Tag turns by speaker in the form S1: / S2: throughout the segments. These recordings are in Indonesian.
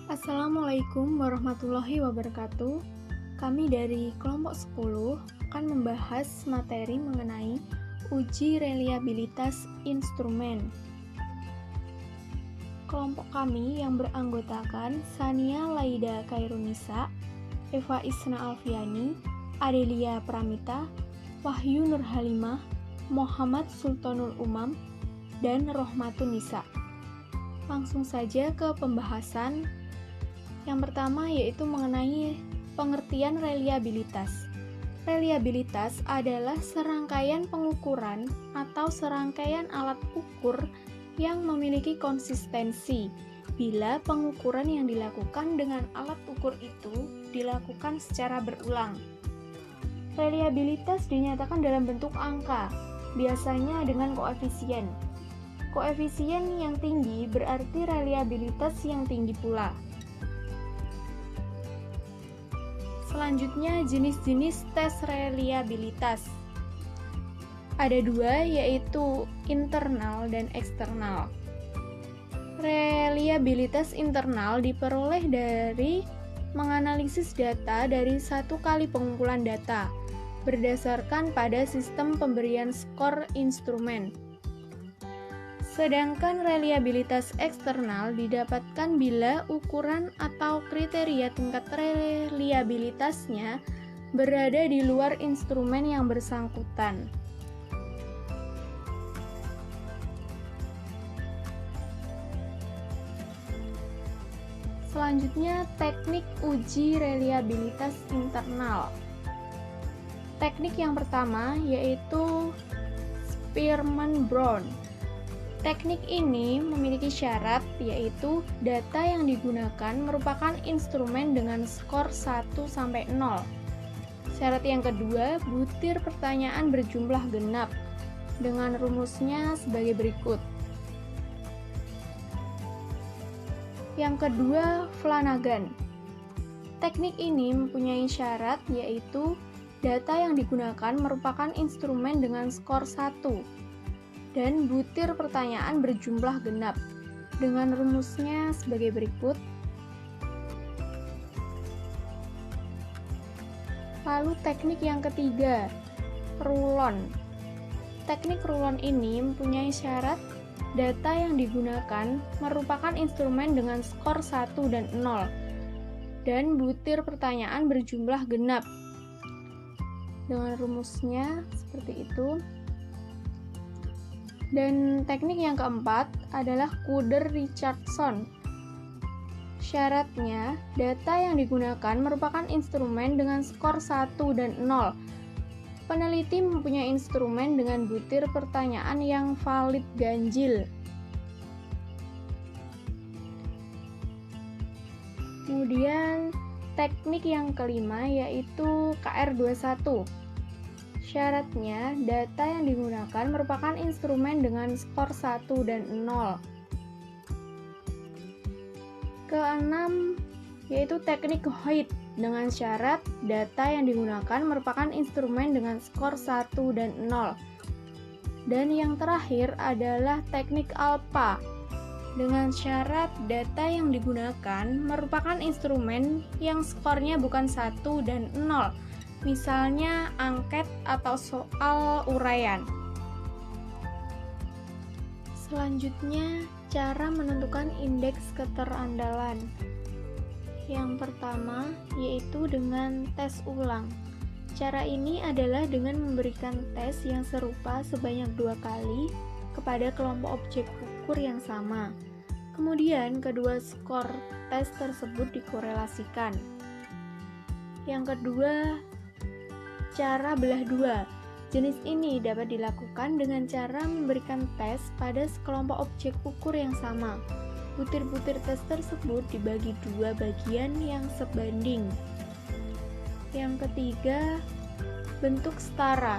S1: Assalamualaikum warahmatullahi wabarakatuh. Kami dari kelompok 10 akan membahas materi mengenai uji reliabilitas instrumen. Kelompok kami yang beranggotakan Sania Laida Khairunisa, Eva Isna Alfiani, Adelia Pramita, Wahyu Nurhalimah, Muhammad Sultanul Umam, dan Rohmatun Nisa. Langsung saja ke pembahasan. Yang pertama yaitu mengenai pengertian reliabilitas. Reliabilitas adalah serangkaian pengukuran atau serangkaian alat ukur yang memiliki konsistensi bila pengukuran yang dilakukan dengan alat ukur itu dilakukan secara berulang. Reliabilitas dinyatakan dalam bentuk angka, biasanya dengan koefisien. Koefisien yang tinggi berarti reliabilitas yang tinggi pula. Selanjutnya, jenis-jenis tes reliabilitas. Ada dua, yaitu internal dan eksternal. Reliabilitas internal diperoleh dari menganalisis data dari satu kali pengumpulan data berdasarkan pada sistem pemberian skor instrumen. Sedangkan reliabilitas eksternal didapatkan bila ukuran atau kriteria tingkat reliabilitasnya berada di luar instrumen yang bersangkutan. Selanjutnya, teknik uji reliabilitas internal. Teknik yang pertama yaitu Spearman-Brown. Teknik ini memiliki syarat, yaitu data yang digunakan merupakan instrumen dengan skor 1-0. Syarat yang kedua, butir pertanyaan berjumlah genap, dengan rumusnya sebagai berikut. Yang kedua, Flanagan. Teknik ini mempunyai syarat, yaitu data yang digunakan merupakan instrumen dengan skor 1. Dan butir pertanyaan berjumlah genap, dengan rumusnya sebagai berikut. Lalu teknik yang ketiga, Rulon. Teknik Rulon ini mempunyai syarat data yang digunakan merupakan instrumen dengan skor 1 dan 0, dan butir pertanyaan berjumlah genap, dengan rumusnya seperti itu. Dan teknik yang keempat adalah Kuder-Richardson. Syaratnya, data yang digunakan merupakan instrumen dengan skor 1 dan 0. Peneliti mempunyai instrumen dengan butir pertanyaan yang valid ganjil. Kemudian, teknik yang kelima yaitu KR21. Syaratnya, data yang digunakan merupakan instrumen dengan skor 1 dan 0. Keenam, yaitu teknik Hoyt, dengan syarat data yang digunakan merupakan instrumen dengan skor 1 dan 0. Dan yang terakhir adalah teknik Alpha, dengan syarat data yang digunakan merupakan instrumen yang skornya bukan 1 dan 0. Misalnya angket atau soal uraian. Selanjutnya, cara menentukan indeks keterandalan. Yang pertama yaitu dengan tes ulang. Cara ini adalah dengan memberikan tes yang serupa sebanyak 2 kali kepada kelompok objek ukur yang sama. Kemudian kedua skor tes tersebut dikorelasikan. Yang kedua, cara belah dua. Jenis ini dapat dilakukan dengan cara memberikan tes pada sekelompok objek ukur yang sama. Butir-butir tes tersebut dibagi 2 bagian yang sebanding. Yang ketiga, bentuk setara.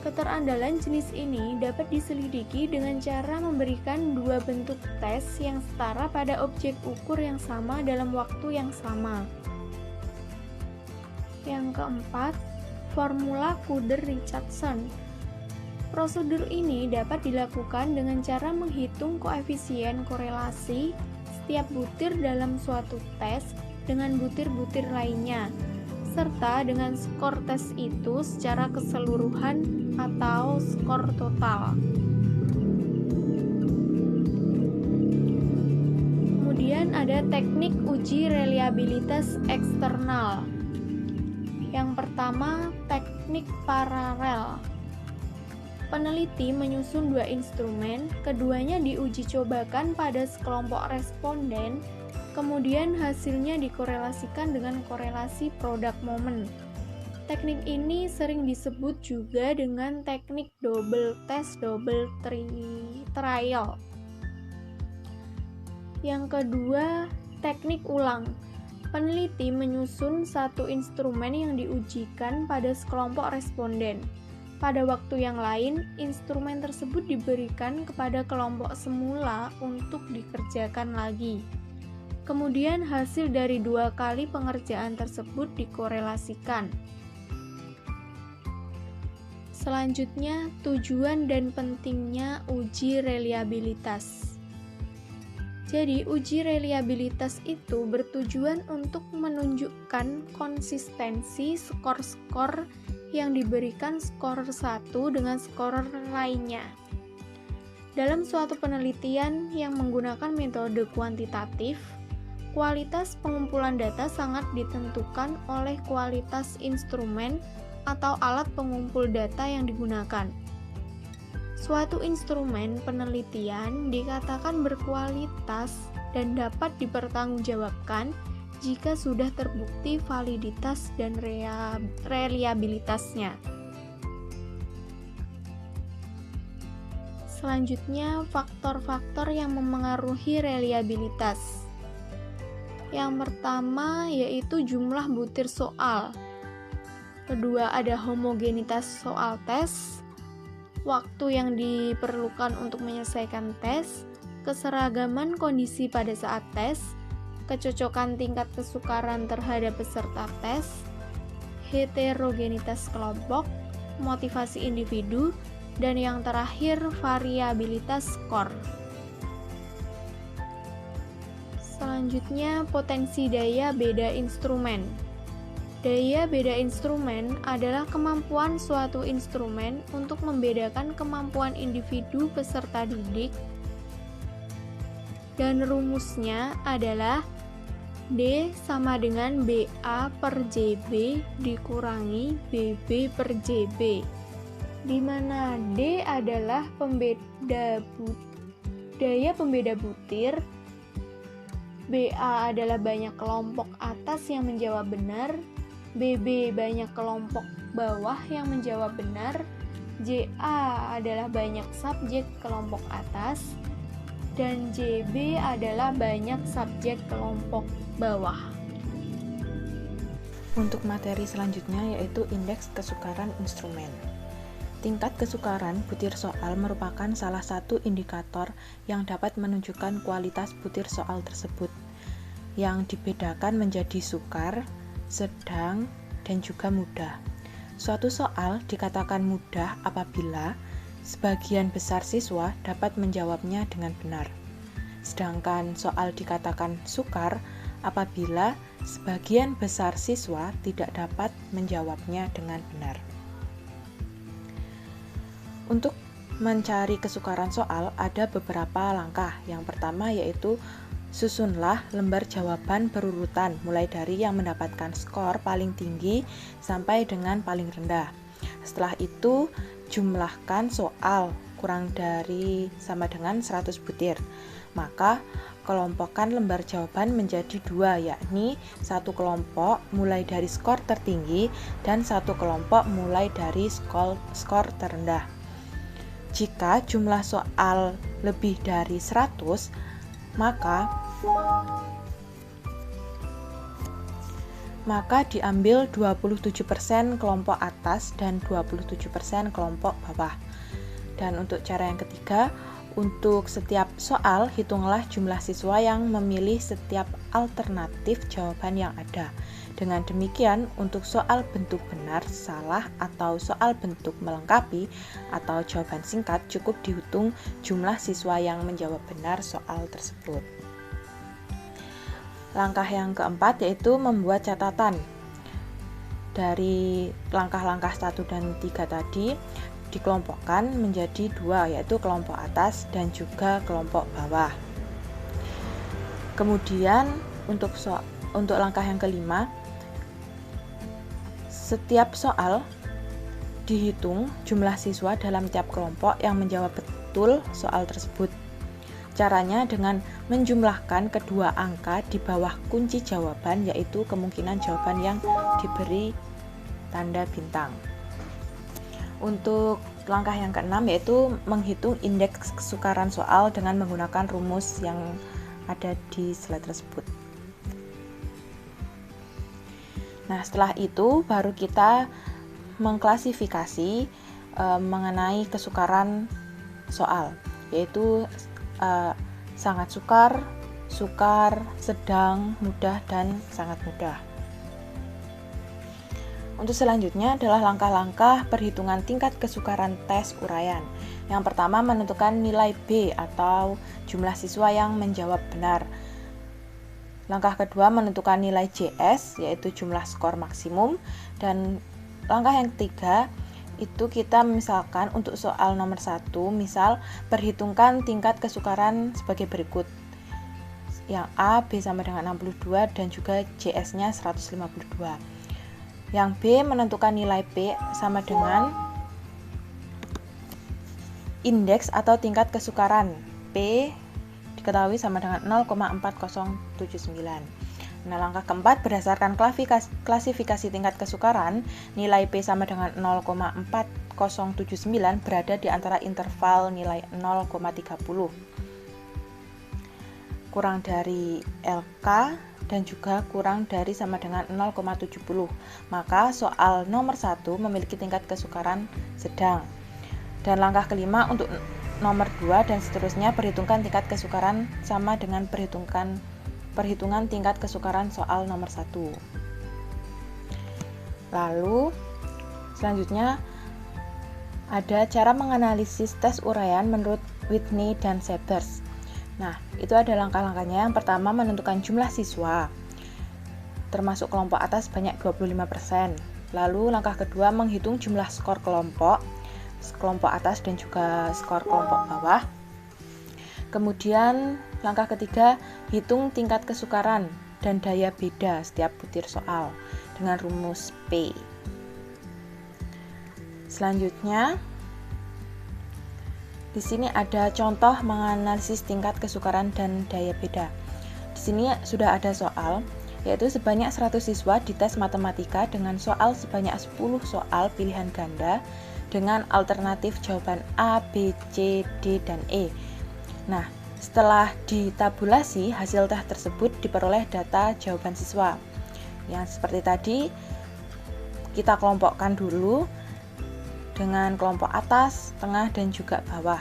S1: Keterandalan jenis ini dapat diselidiki dengan cara memberikan 2 bentuk tes yang setara pada objek ukur yang sama dalam waktu yang sama. Yang keempat, formula Kuder-Richardson. Prosedur ini dapat dilakukan dengan cara menghitung koefisien korelasi setiap butir dalam suatu tes dengan butir-butir lainnya, serta dengan skor tes itu secara keseluruhan atau skor total. Kemudian ada teknik uji reliabilitas eksternal. Yang pertama, teknik paralel. Peneliti menyusun dua instrumen, keduanya diuji cobakan pada sekelompok responden, kemudian hasilnya dikorelasikan dengan korelasi product moment. Teknik ini sering disebut juga dengan teknik double test, double trial. Yang kedua, teknik ulang. Peneliti menyusun satu instrumen yang diujikan pada sekelompok responden. Pada waktu yang lain, instrumen tersebut diberikan kepada kelompok semula untuk dikerjakan lagi. Kemudian hasil dari dua kali pengerjaan tersebut dikorelasikan. Selanjutnya, tujuan dan pentingnya uji reliabilitas. Jadi, uji reliabilitas itu bertujuan untuk menunjukkan konsistensi skor-skor yang diberikan skor satu dengan skor lainnya. Dalam suatu penelitian yang menggunakan metode kuantitatif, kualitas pengumpulan data sangat ditentukan oleh kualitas instrumen atau alat pengumpul data yang digunakan. Suatu instrumen penelitian dikatakan berkualitas dan dapat dipertanggungjawabkan jika sudah terbukti validitas dan reliabilitasnya. Selanjutnya, faktor-faktor yang memengaruhi reliabilitas. Yang pertama yaitu jumlah butir soal. Kedua, ada homogenitas soal tes, waktu yang diperlukan untuk menyelesaikan tes, keseragaman kondisi pada saat tes, kecocokan tingkat kesukaran terhadap peserta tes, heterogenitas kelompok, motivasi individu, dan yang terakhir variabilitas skor. Selanjutnya, potensi daya beda instrumen. Daya beda instrumen adalah kemampuan suatu instrumen untuk membedakan kemampuan individu peserta didik, dan rumusnya adalah D sama dengan BA per JB dikurangi BB per JB, di mana D adalah daya pembeda butir, BA adalah banyak kelompok atas yang menjawab benar, BB banyak kelompok bawah yang menjawab benar, JA adalah banyak subjek kelompok atas, dan JB adalah banyak subjek kelompok bawah.
S2: Untuk materi selanjutnya yaitu indeks kesukaran instrumen. Tingkat kesukaran butir soal merupakan salah satu indikator yang dapat menunjukkan kualitas butir soal tersebut, yang dibedakan menjadi sukar, sedang, dan juga mudah. Suatu soal dikatakan mudah apabila sebagian besar siswa dapat menjawabnya dengan benar. Sedangkan soal dikatakan sukar apabila sebagian besar siswa tidak dapat menjawabnya dengan benar. Untuk mencari kesukaran soal ada beberapa langkah. Yang pertama yaitu susunlah lembar jawaban berurutan mulai dari yang mendapatkan skor paling tinggi sampai dengan paling rendah. Setelah itu jumlahkan soal kurang dari sama dengan 100 butir. Maka kelompokkan lembar jawaban menjadi dua, yakni satu kelompok mulai dari skor tertinggi dan satu kelompok mulai dari skor terendah. Jika jumlah soal lebih dari 100, maka diambil 27% kelompok atas dan 27% kelompok bawah. Dan untuk cara yang ketiga, untuk setiap soal hitunglah jumlah siswa yang memilih setiap alternatif jawaban yang ada. Dengan demikian, untuk soal bentuk benar, salah, atau soal bentuk melengkapi atau jawaban singkat, cukup dihitung jumlah siswa yang menjawab benar soal tersebut. Langkah yang keempat yaitu membuat catatan. Dari langkah-langkah 1 dan 3 tadi dikelompokkan menjadi 2, yaitu kelompok atas dan juga kelompok bawah. Kemudian untuk langkah yang kelima, setiap soal dihitung jumlah siswa dalam tiap kelompok yang menjawab betul soal tersebut. Caranya dengan menjumlahkan kedua angka di bawah kunci jawaban, yaitu kemungkinan jawaban yang diberi tanda bintang. Untuk langkah yang keenam yaitu menghitung indeks kesukaran soal dengan menggunakan rumus yang ada di slide tersebut. Nah, setelah itu baru kita mengklasifikasi mengenai kesukaran soal, yaitu sangat sukar, sukar, sedang, mudah, dan sangat mudah. Untuk selanjutnya adalah langkah-langkah perhitungan tingkat kesukaran tes uraian. Yang pertama, menentukan nilai B atau jumlah siswa yang menjawab benar. Langkah kedua, menentukan nilai JS, yaitu jumlah skor maksimum. Dan langkah yang ketiga, itu kita misalkan untuk soal nomor 1, misal perhitungkan tingkat kesukaran sebagai berikut. Yang A, B sama dengan 62 dan juga JS-nya 152. Yang B menentukan nilai P sama dengan indeks atau tingkat kesukaran P diketahui sama dengan 0,4079. Nah, langkah keempat, berdasarkan klasifikasi tingkat kesukaran, nilai P sama dengan 0,4079 berada di antara interval nilai 0,30 kurang dari LK dan juga kurang dari sama dengan 0,70. Maka soal nomor 1 memiliki tingkat kesukaran sedang. Dan langkah kelima, untuk nomor 2 dan seterusnya, perhitungkan tingkat kesukaran sama dengan perhitungan tingkat kesukaran soal nomor 1. Lalu selanjutnya ada cara menganalisis tes uraian menurut Whitney dan Sebers. Nah, itu ada langkah-langkahnya. Yang pertama, menentukan jumlah siswa termasuk kelompok atas sebanyak 25%. Lalu langkah kedua, menghitung jumlah skor kelompok atas dan juga skor kelompok bawah. Kemudian langkah ketiga, hitung tingkat kesukaran dan daya beda setiap butir soal dengan rumus P. Selanjutnya, di sini ada contoh menganalisis tingkat kesukaran dan daya beda. Di sini sudah ada soal, yaitu sebanyak 100 siswa dites matematika dengan soal sebanyak 10 soal pilihan ganda dengan alternatif jawaban A, B, C, D, dan E. Nah, setelah ditabulasi, hasil tes tersebut diperoleh data jawaban siswa. Yang seperti tadi, kita kelompokkan dulu dengan kelompok atas, tengah, dan juga bawah.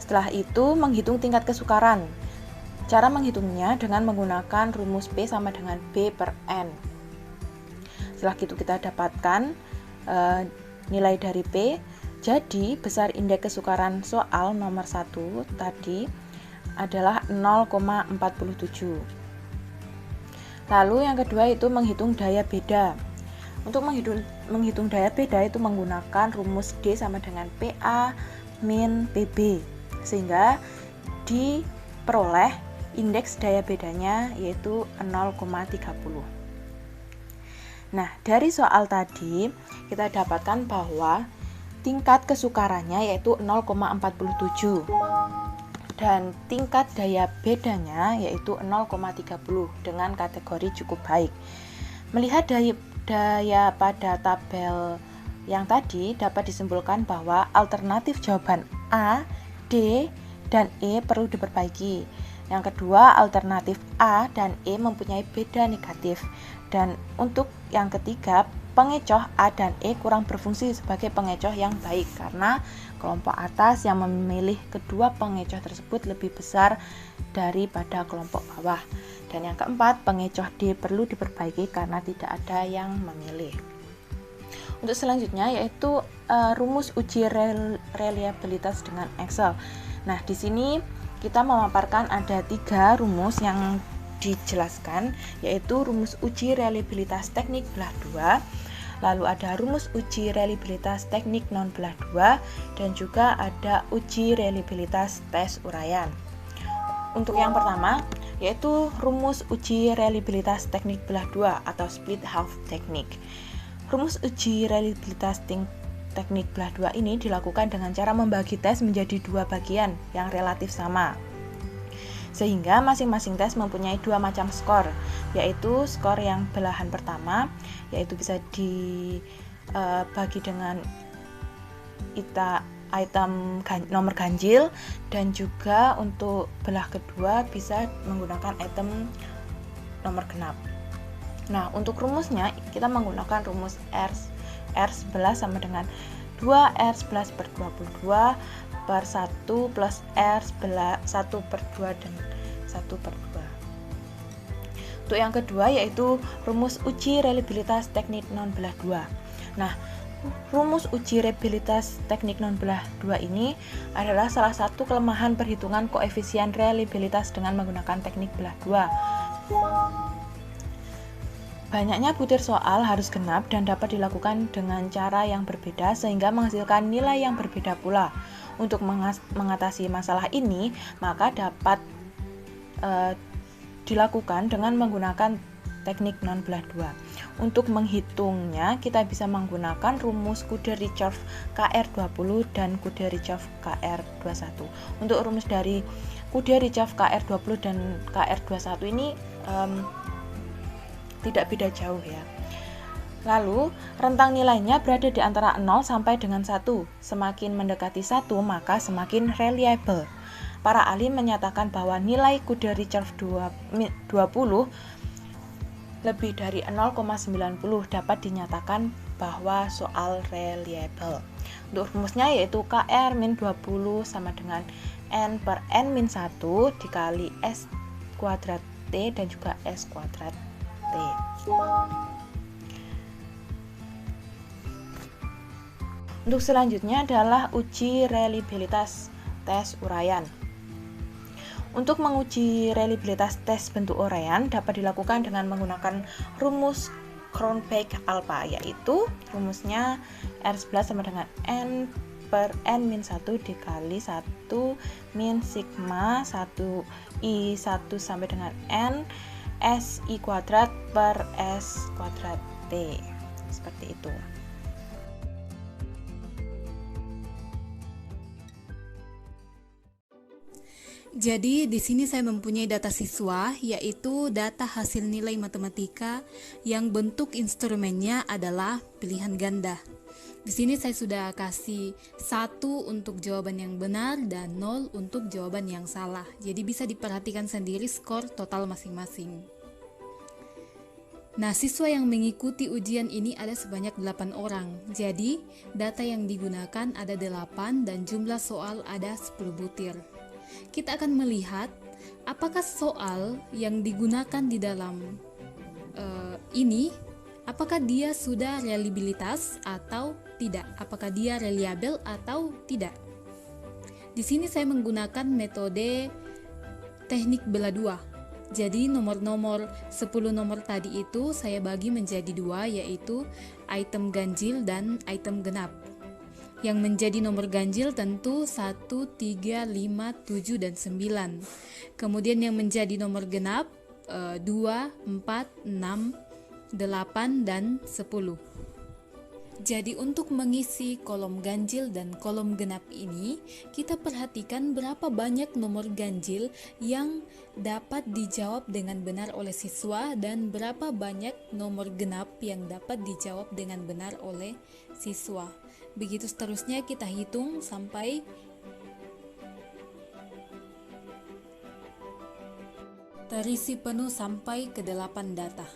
S2: Setelah itu, menghitung tingkat kesukaran. Cara menghitungnya dengan menggunakan rumus P sama dengan B per N. Setelah itu kita dapatkan nilai dari P. Jadi, besar indeks kesukaran soal nomor 1 tadi adalah 0,47. Lalu yang kedua itu menghitung daya beda. Untuk menghitung daya beda itu menggunakan rumus D sama dengan PA min PB. Sehingga diperoleh indeks daya bedanya yaitu 0,30. Nah, dari soal tadi kita dapatkan bahwa tingkat kesukarannya yaitu 0,47 dan tingkat daya bedanya yaitu 0,30 dengan kategori cukup baik. Melihat daya pada tabel yang tadi dapat disimpulkan bahwa alternatif jawaban A, D, dan E perlu diperbaiki. Yang kedua, alternatif A dan E mempunyai beda negatif. Dan untuk yang ketiga, pengecoh A dan E kurang berfungsi sebagai pengecoh yang baik karena kelompok atas yang memilih kedua pengecoh tersebut lebih besar daripada kelompok bawah. Dan yang keempat, pengecoh D perlu diperbaiki karena tidak ada yang memilih. Untuk selanjutnya yaitu rumus uji reliabilitas dengan Excel. Nah, di sini kita memaparkan ada 3 rumus yang dijelaskan, yaitu rumus uji reliabilitas teknik belah 2, lalu ada rumus uji reliabilitas teknik non belah 2, dan juga ada uji reliabilitas tes uraian. Untuk yang pertama, yaitu rumus uji reliabilitas teknik belah 2 atau split half technique. Rumus uji reliabilitas teknik belah 2 ini dilakukan dengan cara membagi tes menjadi 2 bagian yang relatif sama. Sehingga masing-masing tes mempunyai 2 macam skor, yaitu skor yang belahan pertama, yaitu bisa dibagi dengan item nomor ganjil, dan juga untuk belah kedua bisa menggunakan item nomor genap. Nah, untuk rumusnya kita menggunakan rumus R11 sama dengan 2R11 per 22 per 1 plus R11 1 per 2 dan 1 per 2. Untuk yang kedua yaitu rumus uji reliabilitas teknik non belah 2. Nah, rumus uji reliabilitas teknik non belah 2 ini adalah salah satu kelemahan perhitungan koefisien reliabilitas dengan menggunakan teknik belah 2. Banyaknya butir soal harus genap dan dapat dilakukan dengan cara yang berbeda sehingga menghasilkan nilai yang berbeda pula. Untuk mengatasi masalah ini, maka dapat dilakukan dengan menggunakan teknik non belah 2. Untuk menghitungnya, kita bisa menggunakan rumus Kuder-Ritchow KR20 dan Kuder-Ritchow KR21. Untuk rumus dari Kuder-Ritchow KR20 dan KR21 ini tidak beda jauh ya. Lalu, rentang nilainya berada di antara 0 sampai dengan 1. Semakin mendekati 1, maka semakin reliable. Para ahli menyatakan bahwa nilai Kuder-Ritchow 20 lebih dari 0,90 dapat dinyatakan bahwa soal reliable. Untuk rumusnya yaitu KR-20 sama dengan N per N-1 dikali S kuadrat T dan juga S kuadrat T. Untuk selanjutnya adalah uji reliabilitas tes uraian. Untuk menguji reliabilitas tes bentuk uraian dapat dilakukan dengan menggunakan rumus Cronbach-Alpha, yaitu rumusnya R11 sama dengan N per N-1 dikali 1 min sigma 1I1 sampai dengan N SI kuadrat per S kuadrat T. Seperti itu.
S3: Jadi di sini saya mempunyai data siswa, yaitu data hasil nilai matematika yang bentuk instrumennya adalah pilihan ganda. Di sini saya sudah kasih 1 untuk jawaban yang benar dan 0 untuk jawaban yang salah. Jadi bisa diperhatikan sendiri skor total masing-masing. Nah, siswa yang mengikuti ujian ini ada sebanyak 8 orang. Jadi, data yang digunakan ada 8 dan jumlah soal ada 10 butir. Kita akan melihat apakah soal yang digunakan di dalam ini, apakah dia sudah reliabilitas atau tidak, apakah dia reliable atau tidak. Di sini saya menggunakan metode teknik belah 2. Jadi nomor-nomor 10 nomor tadi itu saya bagi menjadi 2, yaitu item ganjil dan item genap. Yang menjadi nomor ganjil tentu 1, 3, 5, 7, dan 9. Kemudian yang menjadi nomor genap 2, 4, 6, 8, dan 10. Jadi untuk mengisi kolom ganjil dan kolom genap ini, kita perhatikan berapa banyak nomor ganjil yang dapat dijawab dengan benar oleh siswa dan berapa banyak nomor genap yang dapat dijawab dengan benar oleh siswa. Begitu seterusnya kita hitung sampai terisi penuh sampai ke 8 data.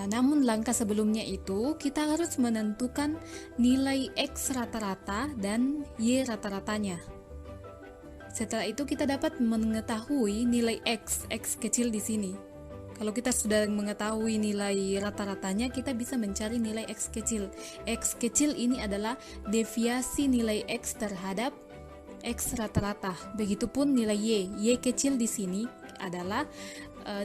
S3: Namun langkah sebelumnya itu kita harus menentukan nilai X rata-rata dan Y rata-ratanya. Setelah itu kita dapat mengetahui nilai X kecil di sini. Kalau kita sudah mengetahui nilai rata-ratanya, kita bisa mencari nilai X kecil. X kecil ini adalah deviasi nilai X terhadap X rata-rata. Begitupun nilai Y kecil di sini adalah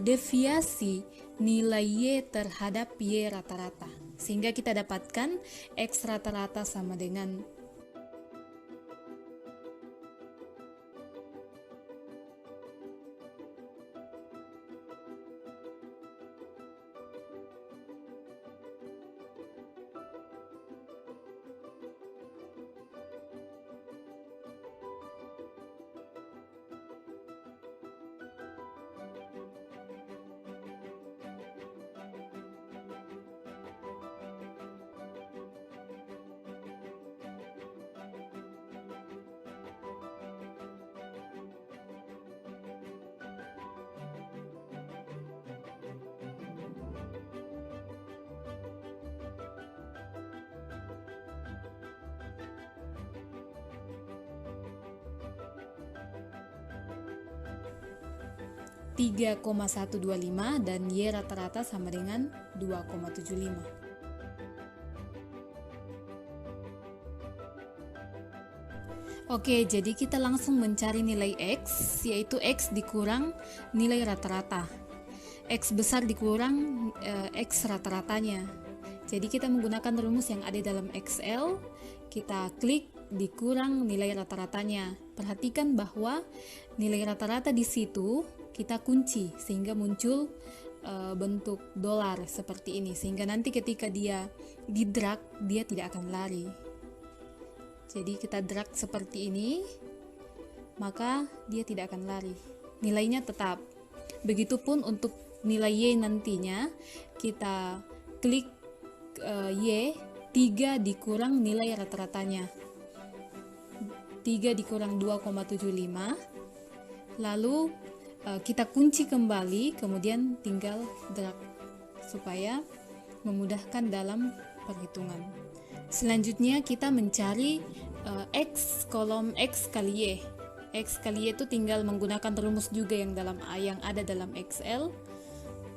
S3: deviasi nilai Y terhadap Y rata-rata. Sehingga kita dapatkan X rata-rata sama dengan 3,125 dan Y rata-rata sama dengan 2,75. Oke, jadi kita langsung mencari nilai X, yaitu X dikurang nilai rata-rata. X besar dikurang X rata-ratanya. Jadi kita menggunakan rumus yang ada dalam Excel, kita klik dikurang nilai rata-ratanya. Perhatikan bahwa nilai rata-rata di situ kita kunci sehingga muncul bentuk dolar seperti ini, sehingga nanti ketika dia di-drag dia tidak akan lari. Jadi kita drag seperti ini, maka dia tidak akan lari, nilainya tetap. Begitupun untuk nilai Y nantinya, kita klik Y, 3 dikurang nilai rata-ratanya, 3 dikurang 2,75, lalu kita kunci kembali, kemudian tinggal drag supaya memudahkan dalam perhitungan. Selanjutnya kita mencari X kolom X kali Y. X kali Y itu tinggal menggunakan rumus juga yang ada dalam Excel,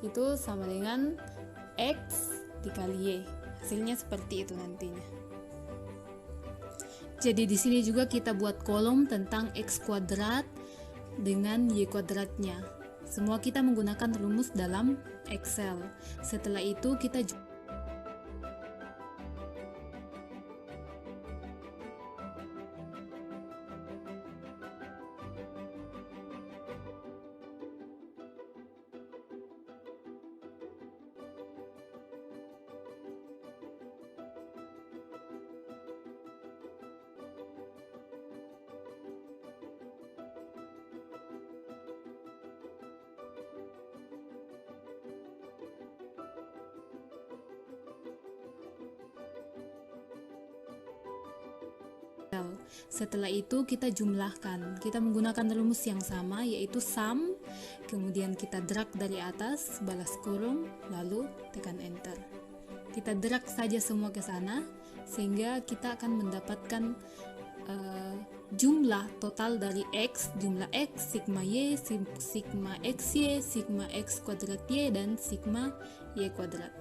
S3: itu sama dengan X dikali Y. Hasilnya seperti itu nantinya. Jadi di sini juga kita buat kolom tentang X kuadrat dengan Y kuadratnya. Semua kita menggunakan rumus dalam Excel. Setelah itu kita Setelah itu kita jumlahkan. Kita menggunakan rumus yang sama, yaitu sum. Kemudian kita drag dari atas, balas kurung, lalu tekan enter. Kita drag saja semua ke sana sehingga kita akan mendapatkan jumlah total dari X, jumlah X, sigma Y, sigma XY, sigma X kuadrat Y, dan sigma Y kuadrat.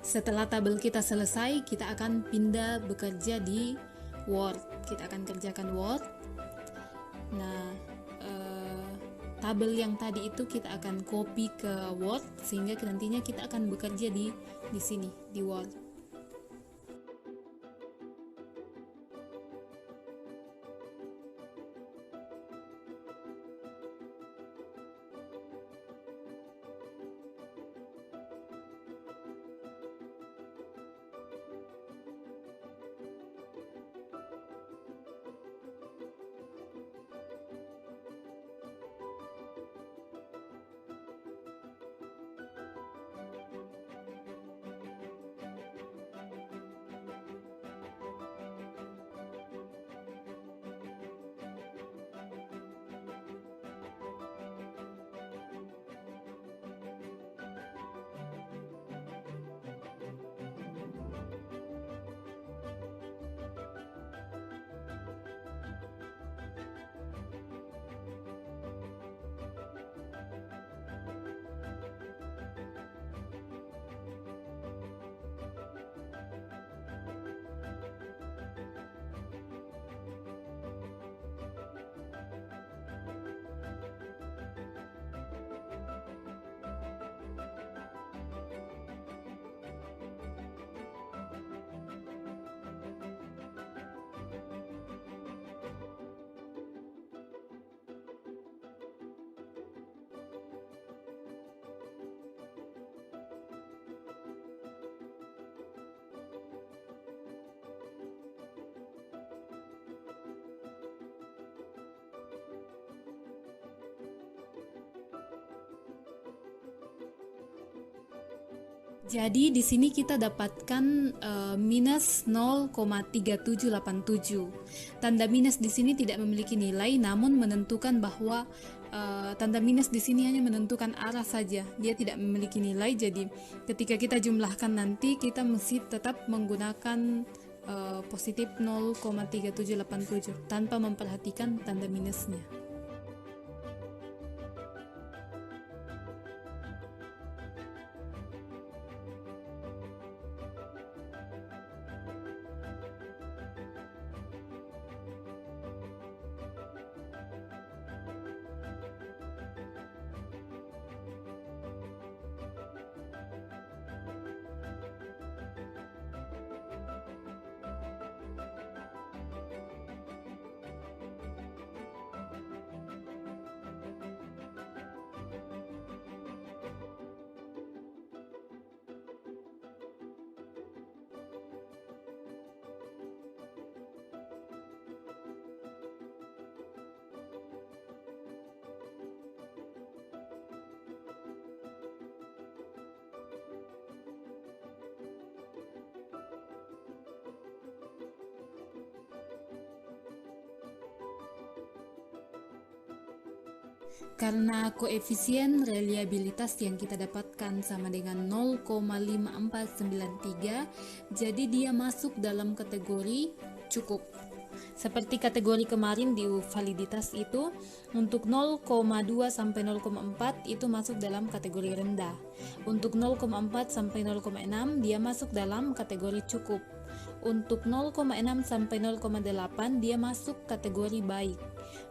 S3: Setelah tabel kita selesai, kita akan pindah bekerja di Word. Kita akan kerjakan Word. Nah, tabel yang tadi itu kita akan copy ke Word sehingga nantinya kita akan bekerja di sini di Word. Jadi di sini kita dapatkan minus 0,3787. Tanda minus di sini tidak memiliki nilai, namun menentukan bahwa tanda minus di sini hanya menentukan arah saja. Dia tidak memiliki nilai. Jadi ketika kita jumlahkan nanti kita mesti tetap menggunakan positif 0,3787 tanpa memperhatikan tanda minusnya. Karena koefisien reliabilitas yang kita dapatkan sama dengan 0,5493, jadi dia masuk dalam kategori cukup. Seperti kategori kemarin di validitas itu, untuk 0,2 sampai 0,4 itu masuk dalam kategori rendah. Untuk 0,4 sampai 0,6 dia masuk dalam kategori cukup. Untuk 0,6 sampai 0,8 dia masuk kategori baik.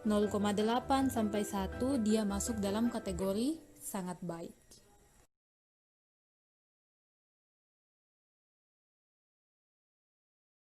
S3: 0,8 sampai 1 dia masuk dalam kategori sangat baik.